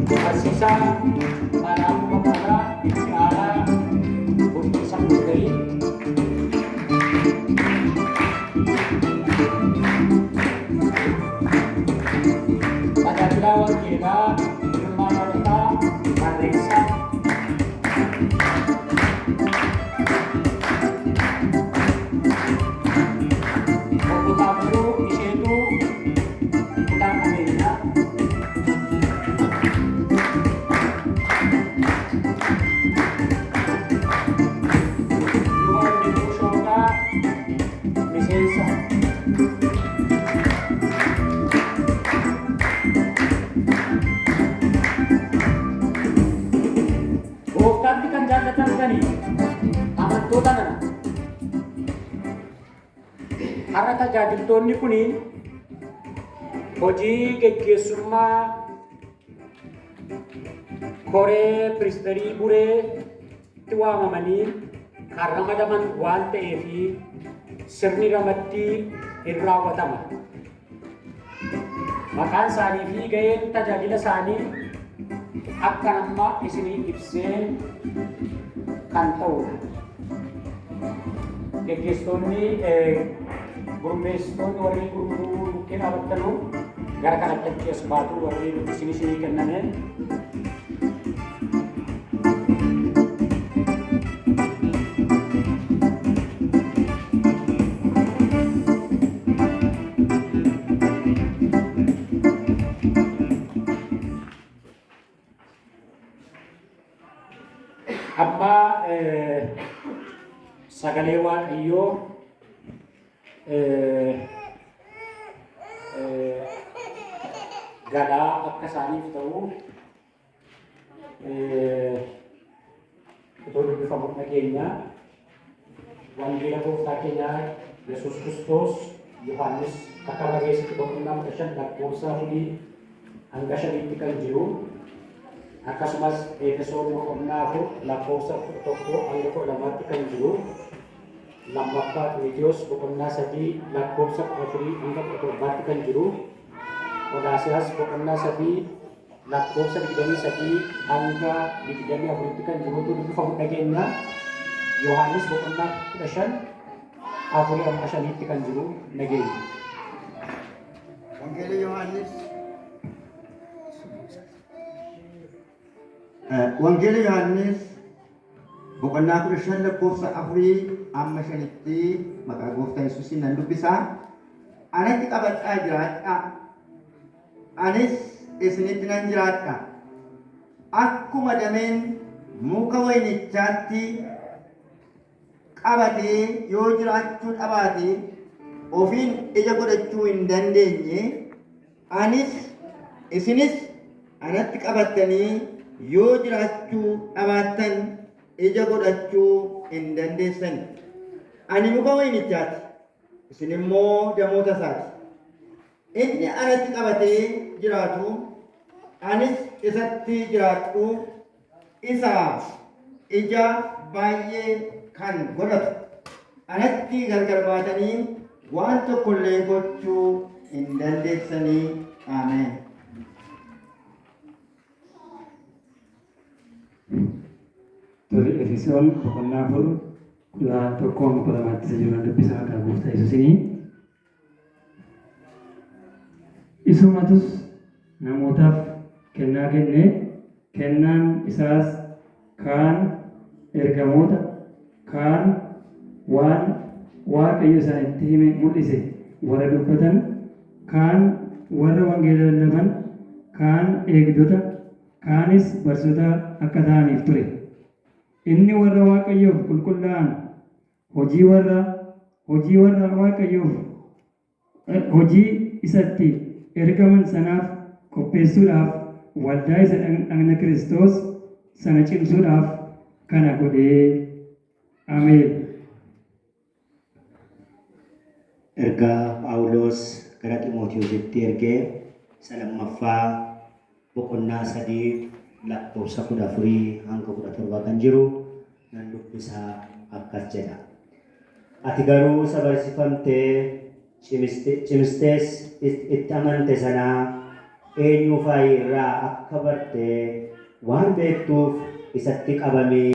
Bersisa para pemuda Tiara untuk Sakti pada dilawan kita rumah kita Madresa kita perlu di situ kita ambilnya luar di Pusaka Misesa Bukti kan jatatan kani amantotan na karena tajaajiltoonni kun hojii geggeessummaa koree piristarii bureetti waamamanii kan ramadaman waan ta'eef sirni ramaddii hin raawwatama. Maqaan isaanii fi gaheen tajaajila isaanii akka amma isinii ibsee kan ta'udha. Geggeessitoonni gurmeessitoonni warri gurmuu bukkee dhaabattanuu gara kanatti as baatu warri isinii kenname. Amma sagalee waaqayyoo gadaa akka isaaniif ta'u itoo dubbifamu dhageenya wangeela gooftaa keenyaa Yesuus Kiristoos Yohaannis akka barreessitti boqonnaa 15 lakkoofsa 4 hanga 5tti kan jiru akkasumas Efesoon boqonnaa 4 lakkoofsa 11 hanga 12tti kan jiru lammaffaa Xiimotewos boqonnaa 3 lakkoofsa 14 hanga 17tti kan jiru Qolaasiyaas boqonnaa 3 lakkoofsa 23 hanga 24tti kan jiru dubbifamu dhageenya Yohaannis boqonnaa 15 4 hanga 5tti kan jiru dhageenya. Wangeela Yohaannis Wangeela Yohaannis boqonnaa 15 lakkoofsa 4 amma 5tti maqaa gooftaa Yesuusiin nan dubbisaa. Anatti qabadhaa jiraadhaa. Anis isinitti nan jiraadha. Akkuma dameen muka waynichaatti qabatee yoo jiraachuu dhabaate ofiin ija godhachuu hin dandeenye anis isinis anatti qabattanii yoo jiraachuu dhabaattan ija godhachuu hin dandeessan. Ani muka waynichaati, isin immoo damoota isaati. Inni anatti qabatee jiraatu, anis isatti jiraadhu, isaaf ija baay'ee kan godhatu. Anatti gargar baatanii waan tokkollee gochuu hin dandeessanii. Ameen. Tole Efesoon boqonnaa 4 tokko hanga 12tti isa jiru dubbisa maqaa gooftaa Yesuusiin. Isumatus namootaaf kennaa kenne, kennaan isaas kaan ergamoota, kaan waan Waaqayyo isaanitti hime mul'ise warra dubbatan, kaan warra wangeela lallaban, kaan eegdota, kaanis barsiisota akka ta'aniif ture. Inni warra Waaqayyoof qulqullaa'an hojii warra Waaqayyoof hojii isatti ergaman sanaaf qopheessuudhaaf waldaa isa dhagna Kiristoos sana cimsuudhaaf kana godhee. Ameen. Ergaa Phaawulos gara Xiimotewositti ergee isa lammaffaa boqonnaa 3 lakkoofsa 14 hanga 17 kan jiru nan dubbisaa akkas jedha. Ati garuu isa barsiifamtee cimistees itti amante sanaa eenyu faayirraa akka barte waan beektuuf isatti qabamee